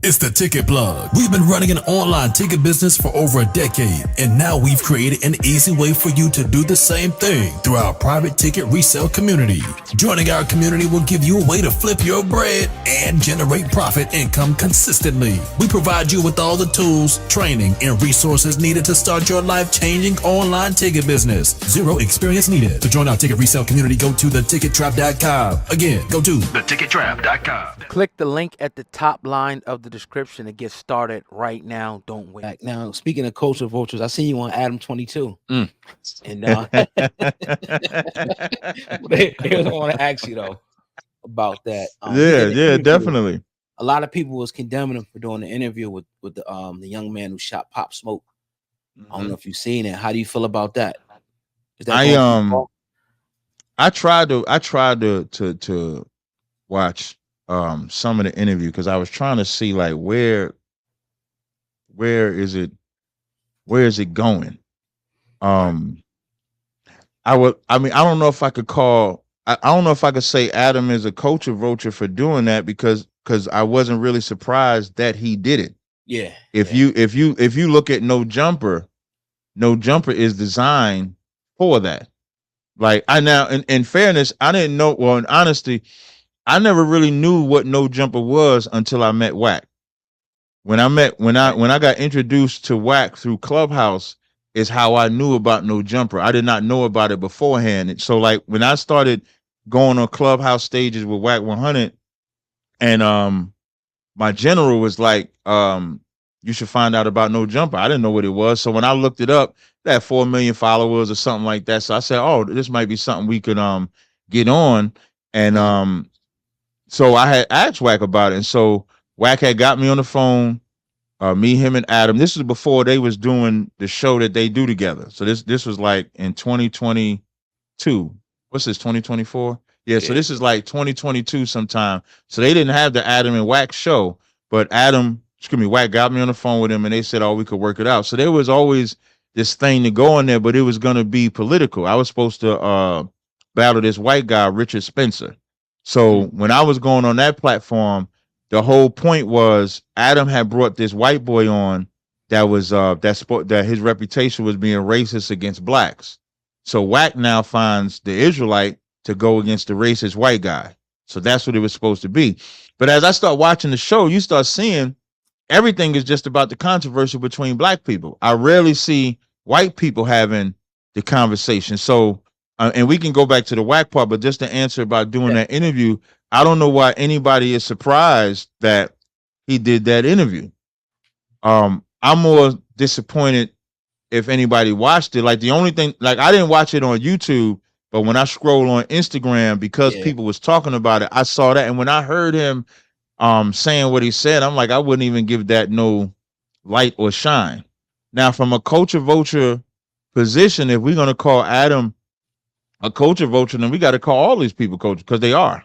It's the Ticket Plug. We've been running an online ticket business for over a decade, and now we've created an easy way for you to do the same thing through our private ticket resale community. Joining our community will give you a way to flip your bread and generate profit income consistently. We provide you with all the tools, training, and resources needed to start your life-changing online ticket business. Zero experience needed. To join our ticket resale community, go to thetickettrap.com. Again, go to thetickettrap.com. Click the link at the top line of the description to get started right now. Don't wait. Now, speaking of culture vultures, I see you on Adam 22. And here's what I want to ask you though about that. Yeah, definitely. A lot of people was condemning him for doing the interview with the young man who shot Pop Smoke. I don't know if you've seen it. How do you feel about that? I tried to watch some of the interview because I was trying to see like where is it going. I don't know if I could call I don't know if I could say Adam is a culture vulture for doing that because I wasn't really surprised that he did it. Yeah. If you look at No Jumper is designed for that. Like in fairness, I didn't know. Well, in honesty, I never really knew what No Jumper was until I met Wack. When I got introduced to Wack through Clubhouse is how I knew about No Jumper. I did not know about it beforehand. And so like when I started going on Clubhouse stages with Wack 100, and my general was like, you should find out about No Jumper. I didn't know what it was. So when I looked it up, that had 4 million followers or something like that. So I said, oh, this might be something we could get on. And so I had asked Wack about it. And so Wack had got me on the phone, me, him, and Adam. This was before they was doing the show that they do together. So this was like in 2022. What's this, 2024? Yeah, so this is like 2022 sometime. So they didn't have the Adam and Wack show, but Wack got me on the phone with him and they said, oh, we could work it out. So there was always this thing to go in there, but it was going to be political. I was supposed to battle this white guy, Richard Spencer. So when I was going on that platform, the whole point was Adam had brought this white boy on that was that his reputation was being racist against blacks. So Wack now finds the Israelite to go against the racist white guy. So that's what it was supposed to be. But as I start watching the show, you start seeing everything is just about the controversy between black people. I rarely see white people having the conversation. So, and we can go back to the Wack part, but just to answer about doing that interview, I don't know why anybody is surprised that he did that interview. I'm more disappointed if anybody watched it. Like the only thing, like I didn't watch it on YouTube, but when I scroll on Instagram, because people was talking about it, I saw that. And when I heard him saying what he said, I'm like, I wouldn't even give that no light or shine. Now, from a culture vulture position, if we're going to call Adam a culture vulture, then we got to call all these people culture because they are.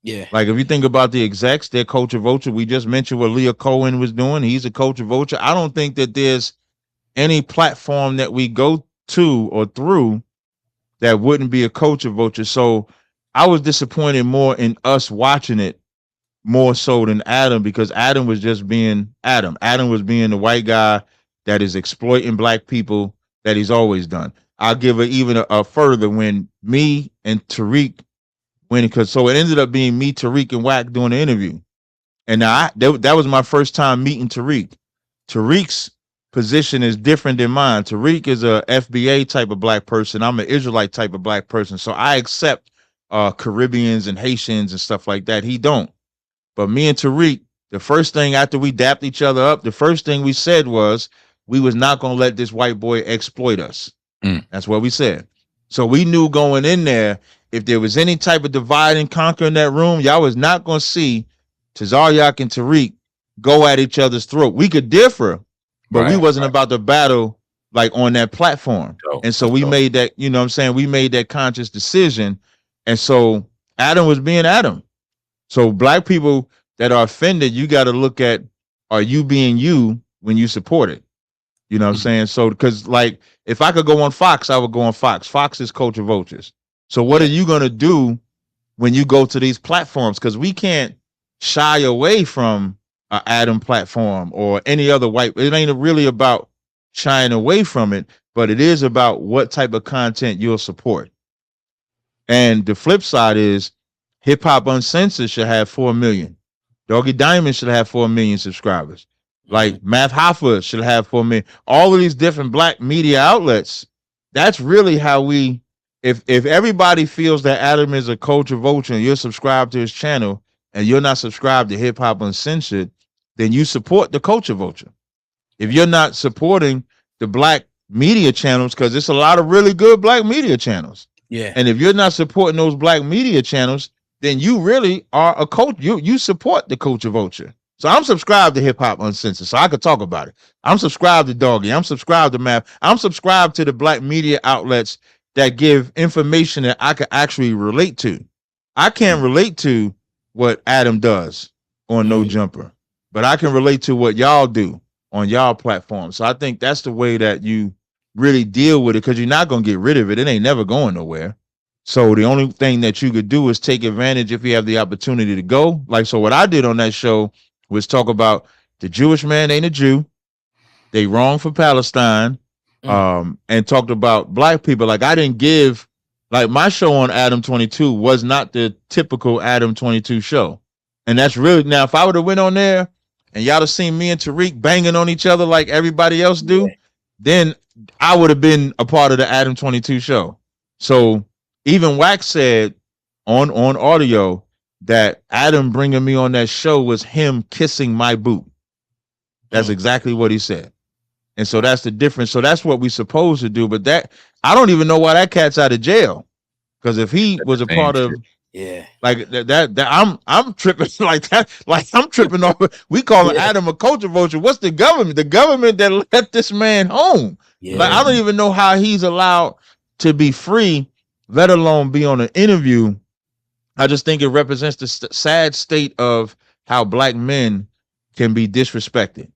Yeah. Like if you think about the execs, they're culture vulture. We just mentioned what Leah Cohen was doing. He's a culture vulture. I don't think that there's any platform that we go to or through that wouldn't be a culture vulture. So I was disappointed more in us watching it more so than Adam, because Adam was just being Adam. Adam was being the white guy that is exploiting black people that he's always done. I'll give it even a further when me and Tariq went, because so it ended up being me, Tariq, and Wack doing the interview. And now that was my first time meeting Tariq. Tariq's position is different than mine. Tariq is a FBA type of black person. I'm an Israelite type of black person. So I accept Caribbeans and Haitians and stuff like that. He don't. But me and Tariq, the first thing after we dapped each other up, the first thing we said was we was not going to let this white boy exploit us. That's what we said. So we knew going in there, if there was any type of divide and conquer in that room, y'all was not going to see Tazaryach and Tariq go at each other's throat. We could differ, but we wasn't about to battle like on that platform. And so we made that, you know what I'm saying? We made that conscious decision. And so Adam was being Adam. So black people that are offended, you got to look at, are you being you when you support it? You know what I'm saying? So, because like, if I could go on Fox, I would go on Fox. Fox is culture vultures. So what are you going to do when you go to these platforms? Because we can't shy away from a Adam platform or any other white. It ain't really about shying away from it, but it is about what type of content you'll support. And the flip side is Hip Hop Uncensored should have 4 million. Doggy Diamond should have 4 million subscribers. Like Math Hoffa should have 4 million. All of these different black media outlets. That's really how we. If everybody feels that Adam is a culture vulture and you're subscribed to his channel and you're not subscribed to Hip Hop Uncensored, then you support the culture vulture. If you're not supporting the black media channels, because it's a lot of really good black media channels. Yeah. And if you're not supporting those black media channels, then you really are a coach. You support the culture vulture. So I'm subscribed to Hip Hop Uncensored, so I could talk about it. I'm subscribed to Doggy. I'm subscribed to Math. I'm subscribed to the black media outlets that give information that I could actually relate to. I can't relate to what Adam does on No Jumper, but I can relate to what y'all do on y'all platform. So I think that's the way that you really deal with it, because you're not going to get rid of it. It ain't never going nowhere. So the only thing that you could do is take advantage if you have the opportunity to go. Like, so what I did on that show was talk about the Jewish man ain't a Jew. They wrong for Palestine. And talked about black people. Like, I didn't give, like, my show on Adam 22 was not the typical Adam 22 show. And that's really, now, if I would have went on there and y'all have seen me and Tariq banging on each other like everybody else do, then I would have been a part of the Adam 22 show. So even Wack said on audio that Adam bringing me on that show was him kissing my boot. That's exactly what he said. And so that's the difference. So that's what we supposed to do. But that, I don't even know why that cat's out of jail. Because if he was a part of, like that I'm tripping like that. Like I'm tripping over. We calling Adam a culture vulture. What's the government? The government that let this man home. Like, I don't even know how he's allowed to be free, let alone be on an interview. I just think it represents the sad state of how black men can be disrespected.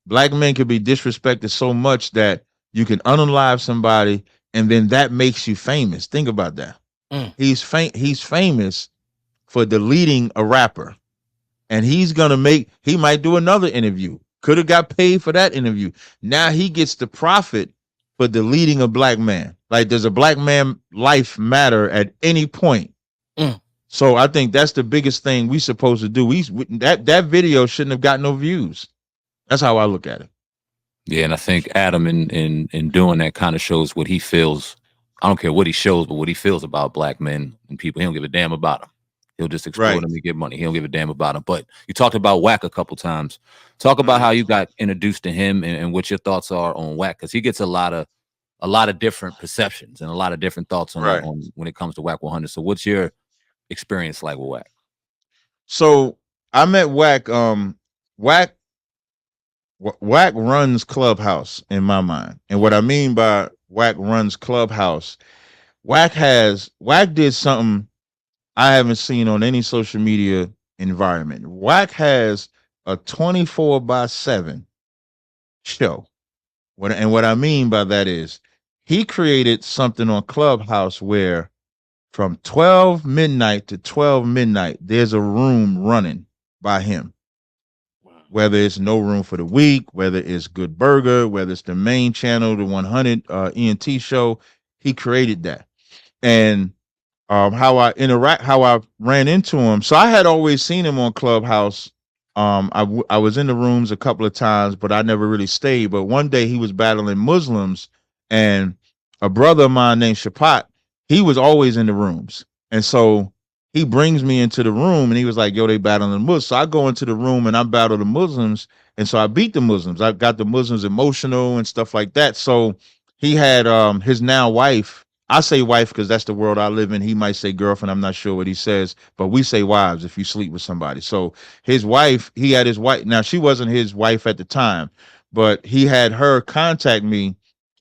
Black men can be disrespected so much that you can unalive somebody and then that makes you famous. Think about that. He's famous for deleting a rapper, and he might do another interview. Could have got paid for that interview. Now he gets the profit for deleting a black man. Like, does a black man life matter at any point? So I think that's the biggest thing we supposed to do. That video shouldn't have got no views. That's how I look at it. Yeah, and I think Adam in doing that kind of shows what he feels. I don't care what he shows, but what he feels about black men and people. He don't give a damn about them. He'll just exploit them and get money. He don't give a damn about them. But you talked about Wack a couple times. Talk about how you got introduced to him and what your thoughts are on Wack, because he gets a lot of different perceptions and a lot of different thoughts on when it comes to Wack 100. So what's your experience like with Wack? So I met Wack. Wack runs Clubhouse in my mind. And what I mean by Wack runs Clubhouse, Wack did something I haven't seen on any social media environment. Wack has a 24/7 show. What I mean by that is he created something on Clubhouse where from 12 midnight to 12 midnight, there's a room running by him. Whether it's No Room for the Weak, whether it's Good Burger, whether it's the main channel, the 100 ENT show, he created that. And how I ran into him. So I had always seen him on Clubhouse. I was in the rooms a couple of times, but I never really stayed. But one day he was battling Muslims, and a brother of mine named Shapat, he was always in the rooms. And so he brings me into the room and he was like, yo, they battling the Muslims. So I go into the room and I battle the Muslims. And so I beat the Muslims. I got the Muslims emotional and stuff like that. So he had his now wife. I say wife because that's the world I live in. He might say girlfriend. I'm not sure what he says, but we say wives if you sleep with somebody. So his wife, he had his wife. Now, she wasn't his wife at the time, but he had her contact me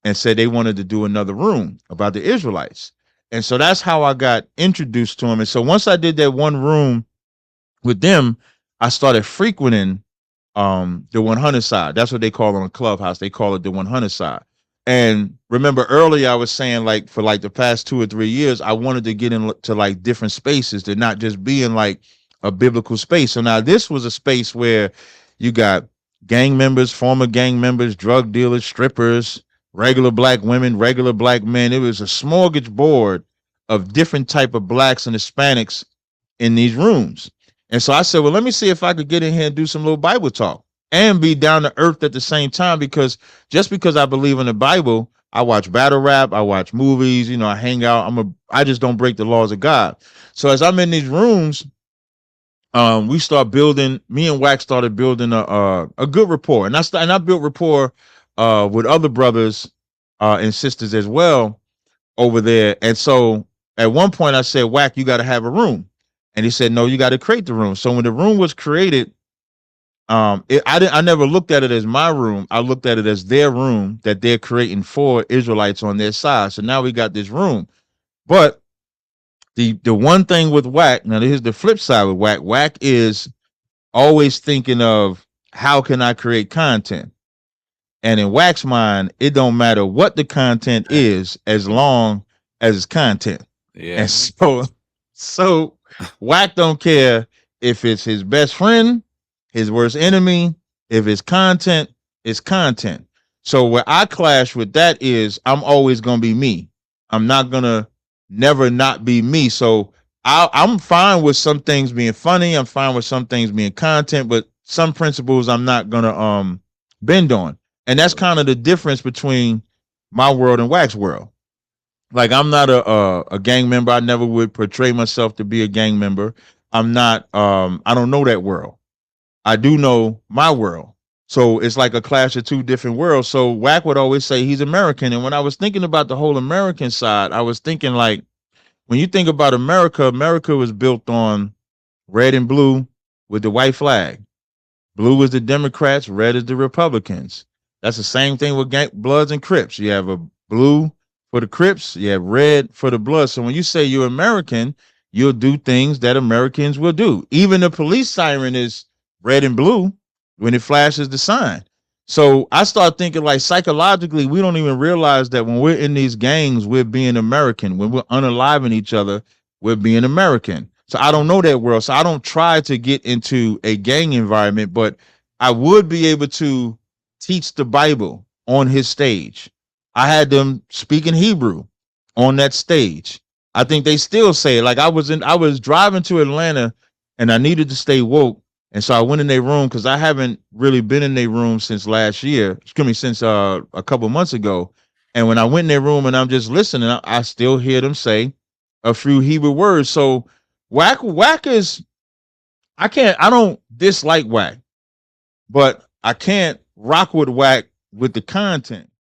and said they wanted to do another room about the Israelites. And so that's how I got introduced to him. And so once I did that one room with them, I started frequenting the 100 side. That's what they call it on Clubhouse. They call it the 100 side. And remember earlier I was saying, like, for like the past 2 or 3 years, I wanted to get into like different spaces to not just be in like a biblical space. So now this was a space where You got gang members, former gang members, drug dealers, strippers, regular black women, regular black men. It was a smorgasbord of different type of blacks and Hispanics in these rooms. And so I said, well, let me see if I could get in here and do some little Bible talk and be down to earth at the same time, because just because I believe in the Bible, I watch battle rap, I watch movies, you know, I hang out. I just don't break the laws of God. So as I'm in these rooms, we start building, me and Wack started building a good rapport. And I built rapport with other brothers and sisters as well over there. And so at one point I said, Wack, you got to have a room. And he said, no, you got to create the room. So when the room was created, I never looked at it as my room. I looked at it as their room that they're creating for Israelites on their side. So now we got this room. But the one thing with Wack, now here's the flip side with Wack. Wack is always thinking of how can I create content? And in Wack's mind, it don't matter what the content is as long as it's content. Yeah. And so Wack don't care if it's his best friend, his worst enemy. If it's content, it's content. So where I clash with that is I'm always gonna be me. I'm not gonna never not be me. So I'm fine with some things being funny. I'm fine with some things being content, but some principles I'm not gonna bend on. And that's kind of the difference between my world and Wack's world. Like, I'm not a gang member. I never would portray myself to be a gang member. I'm not, I don't know that world. I do know my world. So it's like a clash of two different worlds. So Wack would always say he's American. And when I was thinking about the whole American side, I was thinking, like, when you think about America, America was built on red and blue with the white flag. Blue is the Democrats, red is the Republicans. That's the same thing with Bloods and Crips. You have a blue for the Crips, you have red for the Bloods. So when you say you're American, you'll do things that Americans will do. Even the police siren is red and blue when it flashes the sign. So I start thinking, like, psychologically, we don't even realize that when we're in these gangs, we're being American. When we're unaliving each other, we're being American. So I don't know that world. So I don't try to get into a gang environment, but I would be able to teach the Bible on his stage. I had them speaking Hebrew on that stage. I think they still say it. Like, I was driving to Atlanta and I needed to stay woke. And so I went in their room because I haven't really been in their room since last year. Excuse me, since a couple months ago. And when I went in their room and I'm just listening, I still hear them say a few Hebrew words. So Wack is, I don't dislike Wack, but I can't rock with Wack with the content.